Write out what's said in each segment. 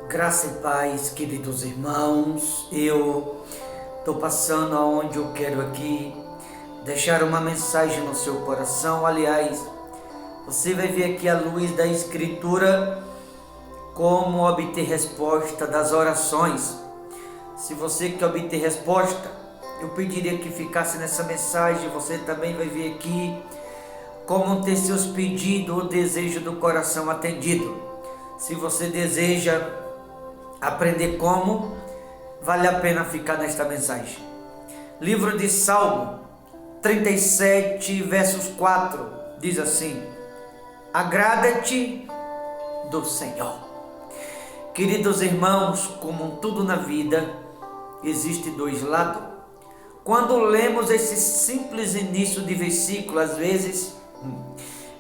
Graça e paz, queridos irmãos. Eu estou passando aonde eu quero aqui deixar uma mensagem no seu coração. Aliás, você vai ver aqui a luz da Escritura como obter resposta das orações. Se você quer obter resposta, eu pediria que ficasse nessa mensagem. Você também vai ver aqui como ter seus pedidos ou desejo do coração atendido. Se você deseja aprender como, vale a pena ficar nesta mensagem. Livro de Salmo 37, versos 4, diz assim: agrada-te do Senhor. Queridos irmãos, como tudo na vida, existe dois lados. Quando lemos esse simples início de versículo, às vezes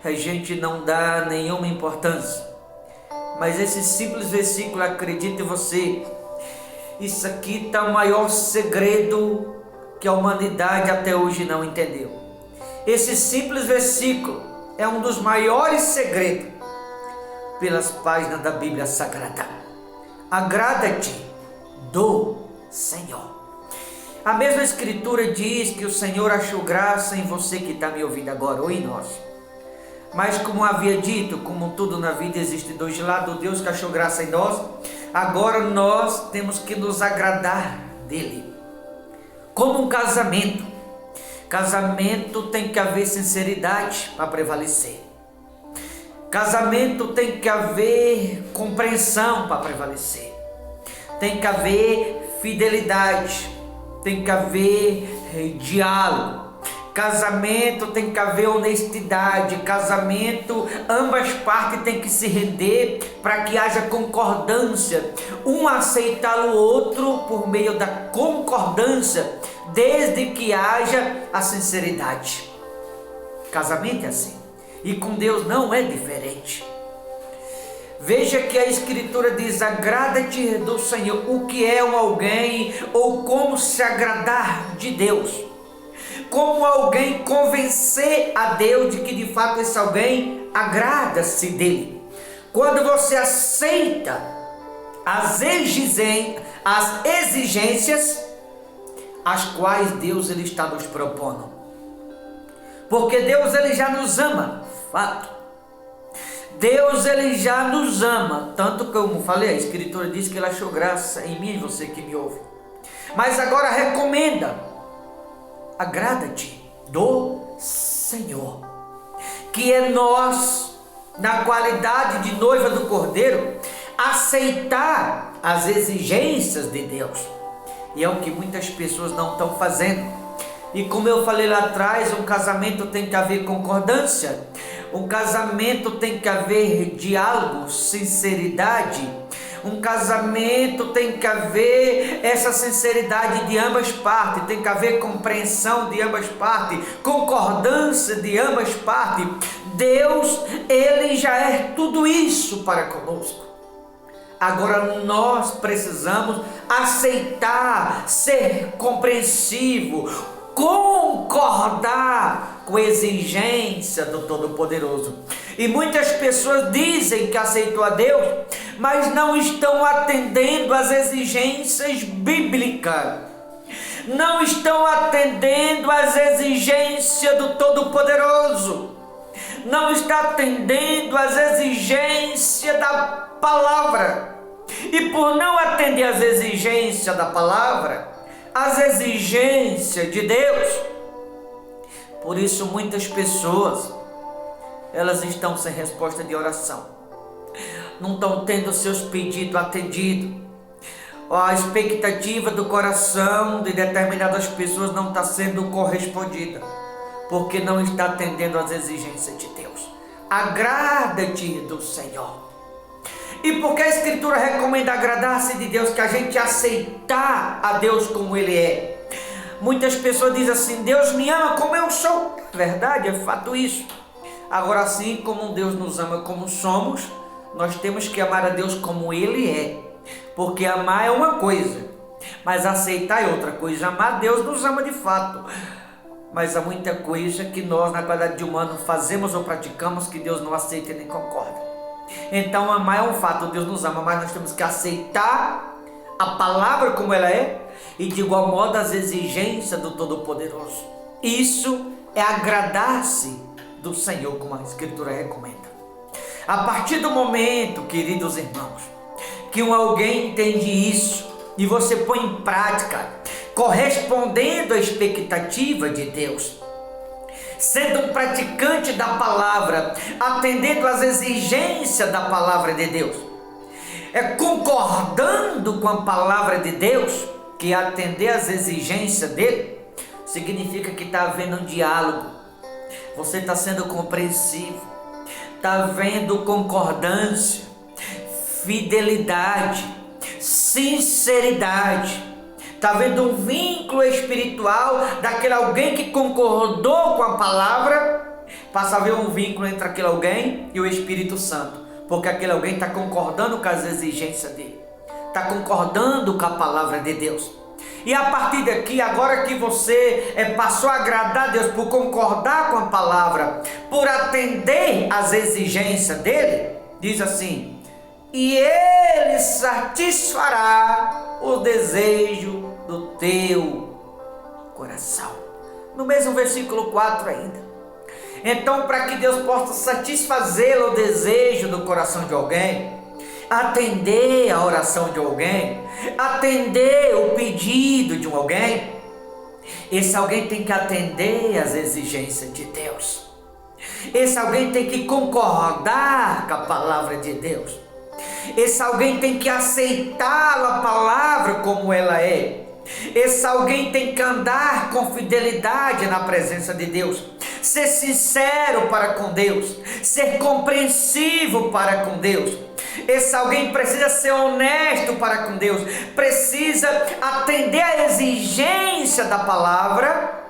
a gente não dá nenhuma importância. Mas esse simples versículo, acredite você, isso aqui está o maior segredo que a humanidade até hoje não entendeu. Esse simples versículo é um dos maiores segredos pelas páginas da Bíblia Sagrada. Agrada-te do Senhor. A mesma Escritura diz que o Senhor achou graça em você que está me ouvindo agora, ou em nós. Mas como havia dito, como tudo na vida existe dois lados, Deus que achou graça em nós, agora nós temos que nos agradar dele. Como um casamento. Casamento tem que haver sinceridade para prevalecer. Casamento tem que haver compreensão para prevalecer. Tem que haver fidelidade. Tem que haver diálogo. Casamento tem que haver honestidade. Casamento, ambas partes têm que se render para que haja concordância. Um aceitar o outro por meio da concordância, desde que haja a sinceridade. Casamento é assim. E com Deus não é diferente. Veja que a Escritura diz: agrada-te do Senhor. O que é um alguém ou como se agradar de Deus? Como alguém convencer a Deus de que de fato esse alguém agrada-se dele? Quando você aceita as exigências as quais Deus ele está nos propondo. Porque Deus ele já nos ama, fato. Deus ele já nos ama, tanto como falei, a Escritura diz que ele achou graça em mim e você que me ouve. Mas agora recomenda: agrada-te do Senhor, que é nós, na qualidade de noiva do Cordeiro, aceitar as exigências de Deus. E é o que muitas pessoas não estão fazendo. E como eu falei lá atrás, um casamento tem que haver concordância, um casamento tem que haver diálogo, sinceridade. Um casamento tem que haver essa sinceridade de ambas partes, tem que haver compreensão de ambas partes, concordância de ambas partes. Deus, ele já é tudo isso para conosco. Agora nós precisamos aceitar, ser compreensivo, concordar com a exigência do Todo-Poderoso. E muitas pessoas dizem que aceitou a Deus, mas não estão atendendo às exigências bíblicas. Não estão atendendo às exigências do Todo-Poderoso. Não está atendendo às exigências da palavra. E por não atender às exigências da palavra, às exigências de Deus, por isso muitas pessoas, elas estão sem resposta de oração. Não estão tendo seus pedidos atendidos. A expectativa do coração de determinadas pessoas não está sendo correspondida, porque não está atendendo às exigências de Deus. Agrada-te do Senhor. E porque a Escritura recomenda agradar-se de Deus, que a gente aceitar a Deus como Ele é. Muitas pessoas dizem assim: Deus me ama como eu sou. Verdade, é fato isso. Agora, assim como Deus nos ama como somos, nós temos que amar a Deus como Ele é. Porque amar é uma coisa, mas aceitar é outra coisa. Amar, Deus nos ama de fato. Mas há muita coisa que nós, na qualidade de humano, fazemos ou praticamos que Deus não aceita e nem concorda. Então amar é um fato, Deus nos ama, mas nós temos que aceitar a palavra como ela é e de igual modo as exigências do Todo-Poderoso. Isso é agradar-se do Senhor, como a Escritura recomenda. A partir do momento, queridos irmãos, que alguém entende isso e você põe em prática, correspondendo à expectativa de Deus, sendo um praticante da palavra, atendendo às exigências da palavra de Deus, concordando com a palavra de Deus, que atender às exigências dele, significa que está havendo um diálogo, você está sendo compreensivo, está havendo concordância, fidelidade, sinceridade, está havendo um vínculo espiritual daquele alguém que concordou com a palavra, passa a haver um vínculo entre aquele alguém e o Espírito Santo, porque aquele alguém está concordando com as exigências dele, está concordando com a palavra de Deus. E a partir daqui, agora que você passou a agradar a Deus por concordar com a palavra, por atender às exigências dele, diz assim: e ele satisfará o desejo do teu coração. No mesmo versículo 4 ainda. Então, para que Deus possa satisfazer o desejo do coração de alguém, atender a oração de alguém, atender o pedido de alguém, esse alguém tem que atender às exigências de Deus. Esse alguém tem que concordar com a palavra de Deus. Esse alguém tem que aceitar a palavra como ela é. Esse alguém tem que andar com fidelidade na presença de Deus, ser sincero para com Deus, ser compreensivo para com Deus. Esse alguém precisa ser honesto para com Deus, precisa atender à exigência da palavra,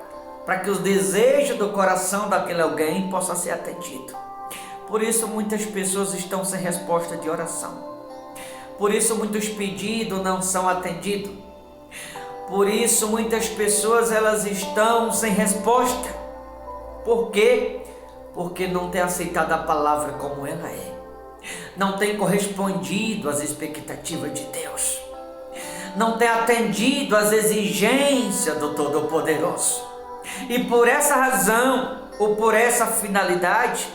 para que os desejos do coração daquele alguém possam ser atendidos. Por isso muitas pessoas estão sem resposta de oração, por isso muitos pedidos não são atendidos, por isso muitas pessoas elas estão sem resposta. Por quê? Porque não tem aceitado a palavra como ela é, não tem correspondido às expectativas de Deus, não tem atendido às exigências do Todo-Poderoso. E por essa razão, ou por essa finalidade,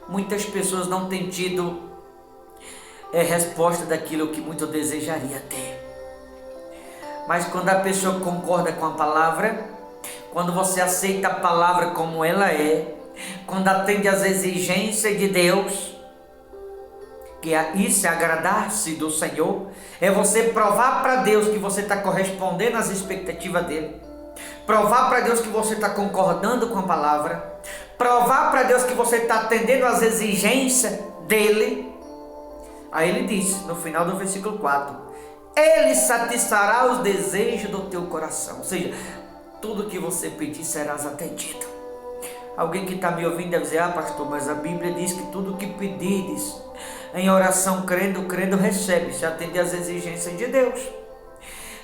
muitas pessoas não têm tido resposta daquilo que muito desejaria ter. Mas quando a pessoa concorda com a palavra, quando você aceita a palavra como ela é, quando atende às exigências de Deus, que isso é agradar-se do Senhor, é você provar para Deus que você está correspondendo às expectativas dele, provar para Deus que você está concordando com a palavra, provar para Deus que você está atendendo às exigências dele. Aí ele diz, no final do versículo 4, ele satisfará os desejos do teu coração, ou seja, tudo que você pedir serás atendido. Alguém que está me ouvindo deve dizer: pastor, mas a Bíblia diz que tudo que pedires em oração crendo recebe, se atender às exigências de Deus,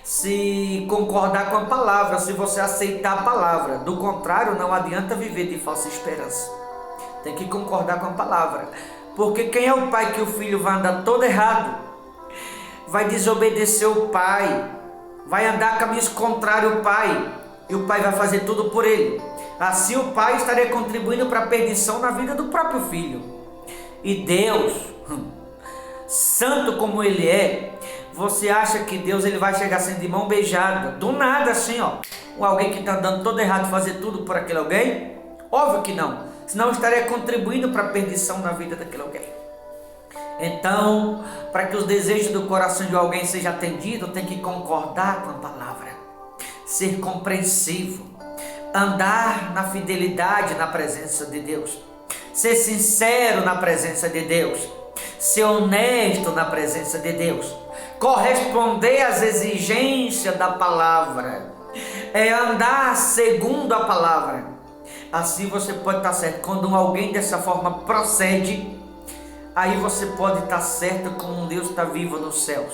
se concordar com a palavra, se você aceitar a palavra. Do contrário, não adianta viver de falsa esperança, tem que concordar com a palavra, porque quem é o pai que o filho vai andar todo errado, vai desobedecer o pai, vai andar caminhos contrários ao pai, e o pai vai fazer tudo por ele. Assim o pai estaria contribuindo para a perdição na vida do próprio filho. E Deus, santo como ele é, você acha que Deus ele vai chegar assim de mão beijada, do nada assim, alguém que está andando todo errado, fazer tudo por aquele alguém? Óbvio que não, senão estaria contribuindo para a perdição na vida daquele alguém. Então, para que os desejos do coração de alguém sejam atendidos, tem que concordar com a palavra, ser compreensivo, andar na fidelidade na presença de Deus, ser sincero na presença de Deus, ser honesto na presença de Deus, corresponder às exigências da palavra, andar segundo a palavra. Assim você pode estar certo. Quando alguém dessa forma procede, aí você pode estar certo como Deus está vivo nos céus.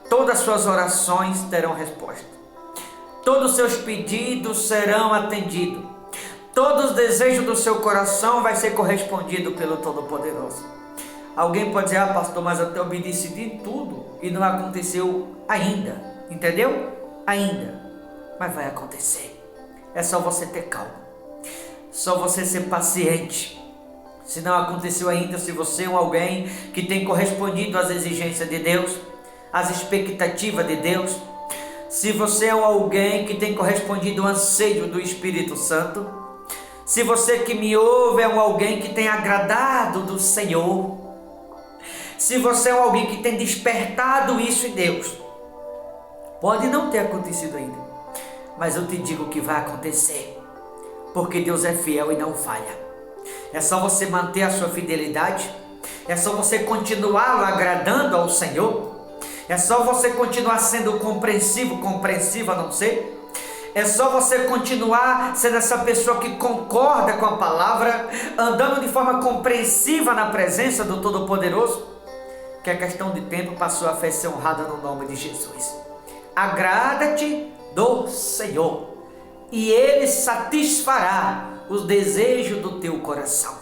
Todas as suas orações terão resposta, todos os seus pedidos serão atendidos, todos os desejos do seu coração vai ser correspondido pelo Todo-Poderoso. Alguém pode dizer, pastor, mas eu te obedeci de tudo e não aconteceu ainda, entendeu? Ainda, mas vai acontecer. É só você ter calma, só você ser paciente. Se não aconteceu ainda, se você é alguém que tem correspondido às exigências de Deus, às expectativas de Deus, se você é alguém que tem correspondido ao anseio do Espírito Santo, se você que me ouve é alguém que tem agradado do Senhor, se você é alguém que tem despertado isso em Deus, pode não ter acontecido ainda, mas eu te digo que vai acontecer, porque Deus é fiel e não falha. É só você manter a sua fidelidade, é só você continuar agradando ao Senhor, é só você continuar sendo compreensivo a não ser, é só você continuar sendo essa pessoa que concorda com a palavra, andando de forma compreensiva na presença do Todo-Poderoso, que a questão de tempo passou a fé ser honrada no nome de Jesus. Agrada-te do Senhor e Ele satisfará os desejos do teu coração.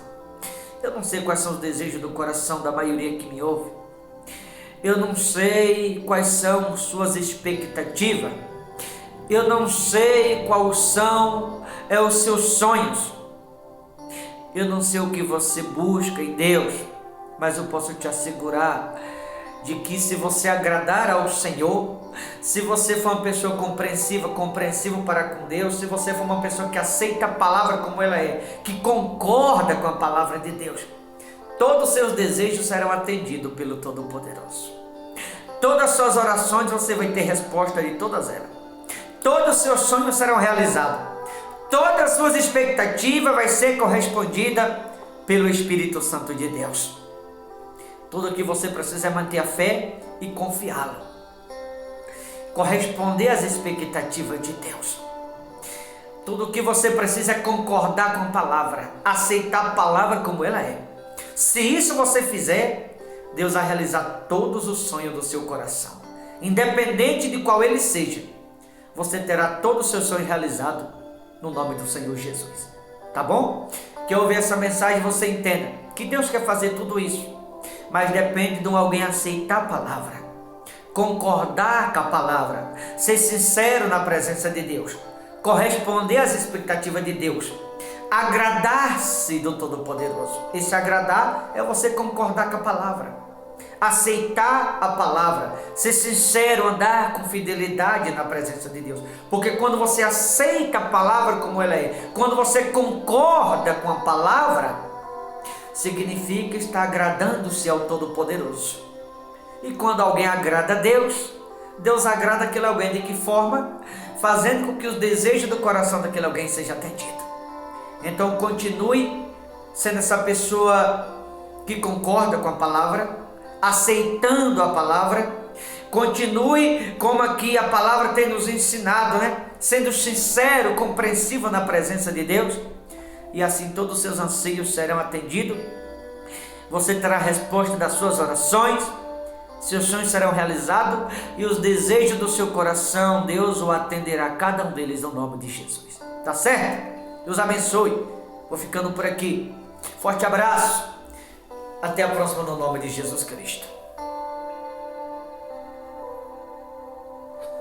Eu não sei quais são os desejos do coração da maioria que me ouve. Eu não sei quais são suas expectativas. Eu não sei quais são os seus sonhos. Eu não sei o que você busca em Deus, mas eu posso te assegurar de que se você agradar ao Senhor, se você for uma pessoa compreensivo para com Deus, se você for uma pessoa que aceita a palavra como ela é, que concorda com a palavra de Deus, todos os seus desejos serão atendidos pelo Todo-Poderoso. Todas as suas orações você vai ter resposta de todas elas. Todos os seus sonhos serão realizados. Todas as suas expectativas vai ser correspondida pelo Espírito Santo de Deus. Tudo o que você precisa é manter a fé e confiá-lo. Corresponder às expectativas de Deus. Tudo o que você precisa é concordar com a palavra, aceitar a palavra como ela é. Se isso você fizer, Deus vai realizar todos os sonhos do seu coração. Independente de qual ele seja, você terá todos os seus sonhos realizados no nome do Senhor Jesus. Tá bom? Que ao ouvir essa mensagem você entenda que Deus quer fazer tudo isso, mas depende de alguém aceitar a palavra, concordar com a palavra, ser sincero na presença de Deus, corresponder às expectativas de Deus, agradar-se do Todo-Poderoso. Esse agradar é você concordar com a palavra, aceitar a palavra, ser sincero, andar com fidelidade na presença de Deus. Porque quando você aceita a palavra como ela é, quando você concorda com a palavra, significa estar agradando-se ao Todo-Poderoso. E quando alguém agrada a Deus, Deus agrada aquele alguém de que forma? Fazendo com que os desejos do coração daquele alguém seja atendido. Então continue sendo essa pessoa que concorda com a palavra, aceitando a palavra. Continue como aqui a palavra tem nos ensinado, sendo sincero, compreensivo na presença de Deus, e assim todos os seus anseios serão atendidos. Você terá a resposta das suas orações, seus sonhos serão realizados e os desejos do seu coração, Deus o atenderá, cada um deles, no nome de Jesus. Tá certo? Deus abençoe. Vou ficando por aqui. Forte abraço. Até a próxima, no nome de Jesus Cristo.